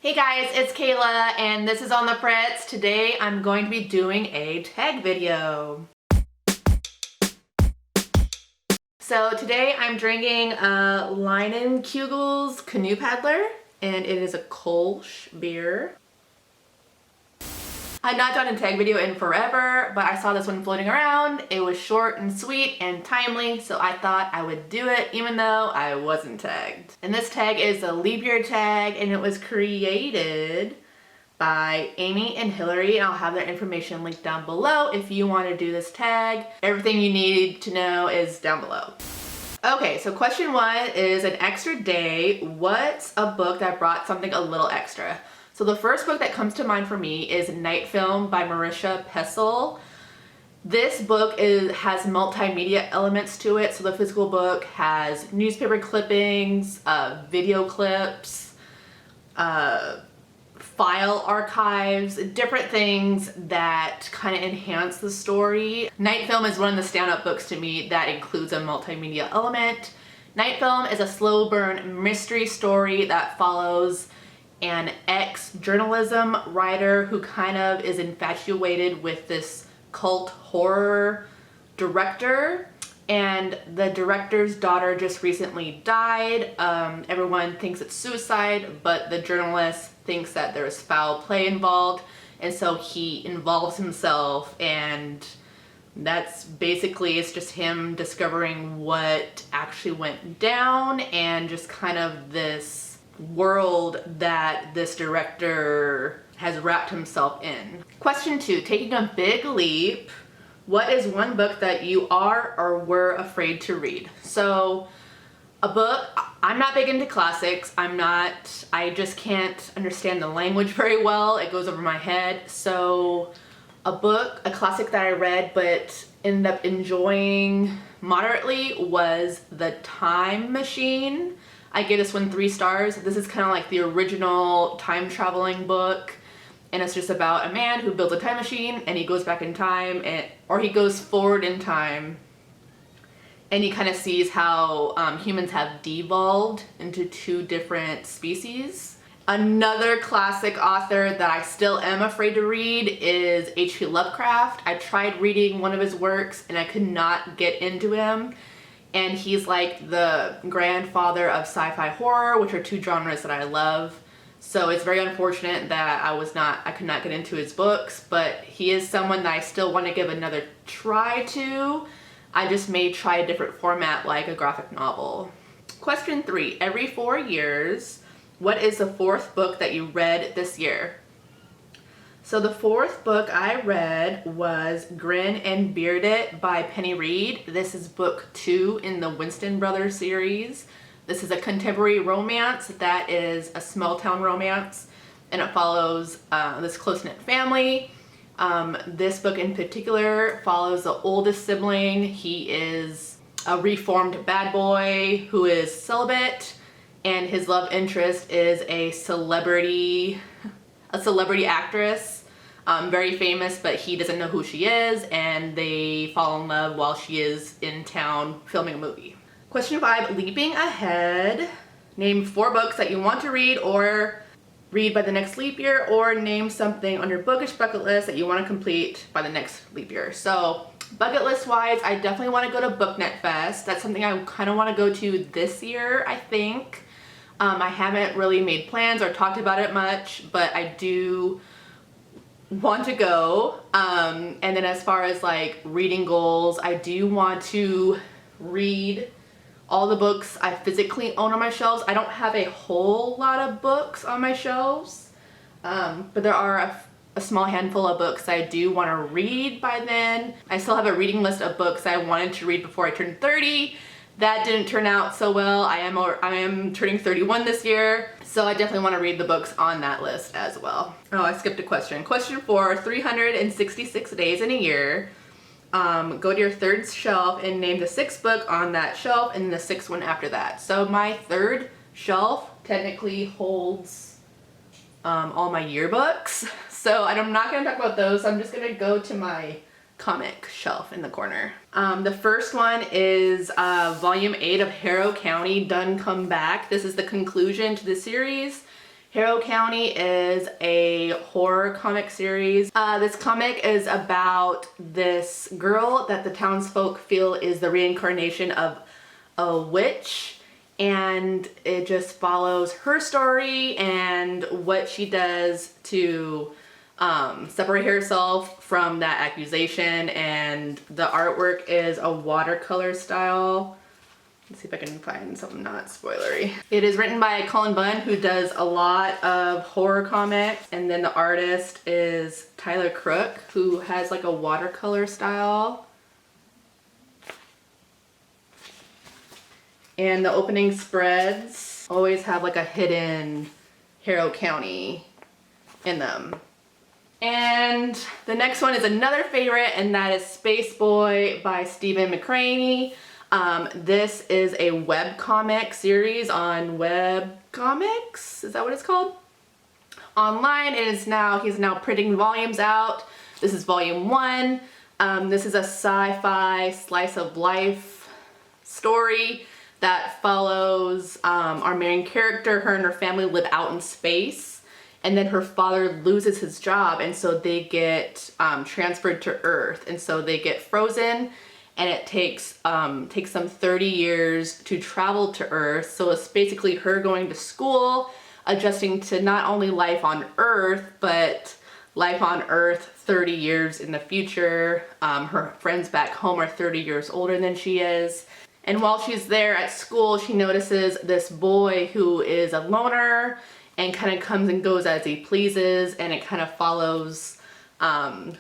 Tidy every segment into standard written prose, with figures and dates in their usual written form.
Hey guys, it's Kayla and this is On the Fritz. Today I'm going to be doing a tag video. So today I'm drinking a Leinenkugel's Canoe Paddler and it is a Kolsch beer. I've not done a tag video in forever, but I saw this one floating around. It was short and sweet and timely, so I thought I would do it even though I wasn't tagged. And this tag is a leap year tag and it was created by Amy and Hillary. I'll have their information linked down below if you want to do this tag. Everything you need to know is down below. Okay, so question one is an extra day. What's a book that brought something a little extra? So the first book that comes to mind for me is Night Film by Marisha Pessel. This book has multimedia elements to it. So the physical book has newspaper clippings, video clips, file archives, different things that kind of enhance the story. Night Film is one of the stand-up books to me that includes a multimedia element. Night Film is a slow burn mystery story that follows an ex-journalism writer who kind of is infatuated with this cult horror director, and the director's daughter just recently died. Everyone thinks it's suicide, but the journalist thinks that there's foul play involved, and so he involves himself, and that's basically, it's just him discovering what actually went down and just kind of this world that this director has wrapped himself in. Question two, taking a big leap, what is one book that you are or were afraid to read? So a book, I'm not big into classics. I just can't understand the language very well. It goes over my head. So a classic that I read but ended up enjoying moderately was The Time Machine. I gave this one 3 stars. This is kind of like the original time traveling book, and it's just about a man who builds a time machine and he goes back in time, or he goes forward in time, and he kind of sees how humans have devolved into 2 different species. Another classic author that I still am afraid to read is H.P. Lovecraft. I tried reading one of his works and I could not get into him. And he's like the grandfather of sci-fi horror, which are 2 genres that I love. So it's very unfortunate that I could not get into his books, but he is someone that I still want to give another try to. I just may try a different format like a graphic novel. Question 3, every 4 years, what is the 4th book that you read this year? So the 4th book I read was Grin and Bearded by Reid. This is book 2 in the Winston Brothers series. This is a contemporary romance that is a small town romance, and it follows this close-knit family. This book in particular follows the oldest sibling. He is a reformed bad boy who is celibate, and his love interest is a celebrity actress. Very famous, but he doesn't know who she is, and they fall in love while she is in town filming a movie. Question 5, leaping ahead. Name 4 books that you want to read or read by the next leap year, or name something on your bookish bucket list that you want to complete by the next leap year. So bucket list wise, I definitely want to go to BookNet Fest. That's something I kind of want to go to this year, I think. I haven't really made plans or talked about it much, but I do want to go. And then as far as like reading goals, I do want to read all the books I physically own on my shelves. I don't have a whole lot of books on my shelves, but there are a small handful of books I do want to read by then. I still have a reading list of books I wanted to read before I turned 30. That didn't turn out so well. I am turning 31 this year, so I definitely want to read the books on that list as well. Oh, I skipped a question. Question 4, 366 days in a year. Go to your 3rd shelf and name the 6th book on that shelf and the 6th one after that. So my 3rd shelf technically holds all my yearbooks. So I'm not going to talk about those. I'm just going to go to my comic shelf in the corner. The first one is volume 8 of Harrow County, Done Come Back. This is the conclusion to the series. Harrow County is a horror comic series. This comic is about this girl that the townsfolk feel is the reincarnation of a witch, and it just follows her story and what she does to separate herself from that accusation. And the artwork is a watercolor style. Let's see if I can find something not spoilery. It is written by Cullen Bunn, who does a lot of horror comics. And then the artist is Crook, who has like a watercolor style. And the opening spreads always have like a hidden Harrow County in them. And the next one is another favorite, and that is Space Boy by McCranie. This is a webcomic series on webcomics. Is that what it's called? Online. He's now printing volumes out. This is volume 1. This is a sci-fi slice of life story that follows our main character. Her and her family live out in space, and then her father loses his job, and so they get transferred to Earth, and so they get frozen. And it takes them 30 years to travel to Earth. So it's basically her going to school, adjusting to not only life on Earth, but life on Earth 30 years in the future. Her friends back home are 30 years older than she is. And while she's there at school, she notices this boy who is a loner and kind of comes and goes as he pleases. And it kind of follows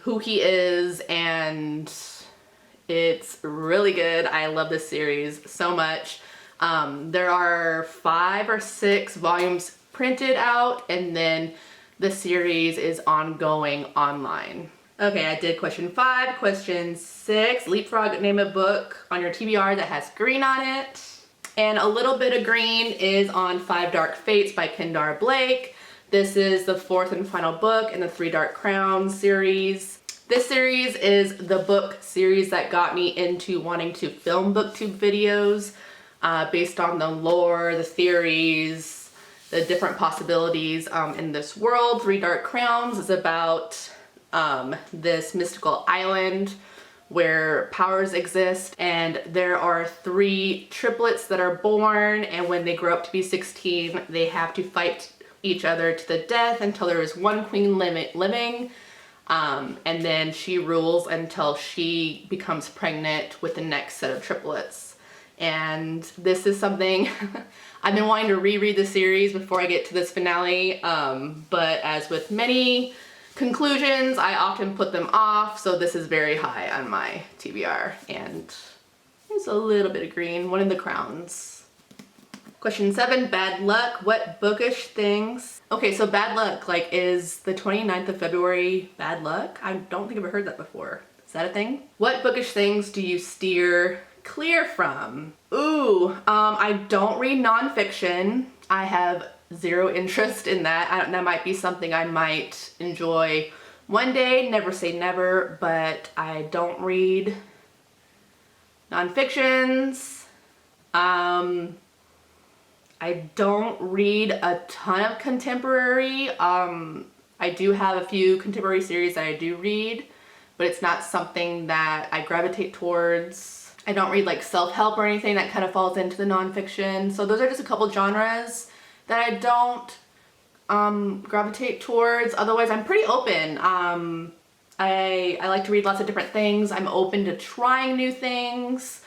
who he is, and it's really good. I love this series so much. There are 5 or 6 volumes printed out, and then the series is ongoing online. Okay, I did question 5. Question 6, Leapfrog, name a book on your TBR that has green on it. And a little bit of green is on 5 Dark Fates by Kendar Blake. This is the 4th and final book in the 3 Dark Crowns series. This series is the book series that got me into wanting to film booktube videos based on the lore, the theories, the different possibilities in this world. 3 Dark Crowns is about this mystical island where powers exist, and there are 3 triplets that are born, and when they grow up to be 16, they have to fight each other to the death until there is one queen living. And then she rules until she becomes pregnant with the next set of triplets. And this is something I've been wanting to reread the series before I get to this finale, but as with many conclusions, I often put them off, so this is very high on my TBR. And there's a little bit of green, one of the crowns. Question 7, bad luck. What bookish things? Okay, so bad luck, like, is the 29th of February bad luck? I don't think I've ever heard that before. Is that a thing? What bookish things do you steer clear from? Ooh, I don't read nonfiction. I have 0 interest in that. That might be something I might enjoy one day, never say never, but I don't read nonfictions. I don't read a ton of contemporary. I do have a few contemporary series that I do read, but it's not something that I gravitate towards. I don't read like self-help or anything that kind of falls into the nonfiction. So those are just a couple genres that I don't gravitate towards. Otherwise, I'm pretty open. I like to read lots of different things. I'm open to trying new things.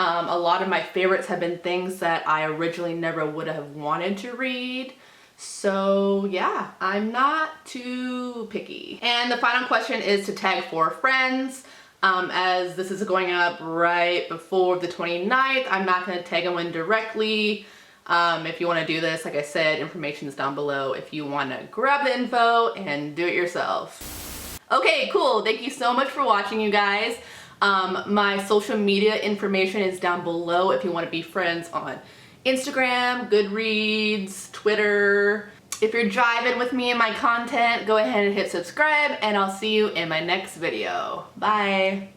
A lot of my favorites have been things that I originally never would have wanted to read. So yeah, I'm not too picky. And the final question is to tag 4 friends. As this is going up right before the 29th, I'm not going to tag them in directly. If you want to do this, like I said, information is down below if you want to grab the info and do it yourself. Okay, cool. Thank you so much for watching, you guys. My social media information is down below if you want to be friends on Instagram, Goodreads, Twitter. If you're jiving with me and my content, go ahead and hit subscribe, and I'll see you in my next video. Bye!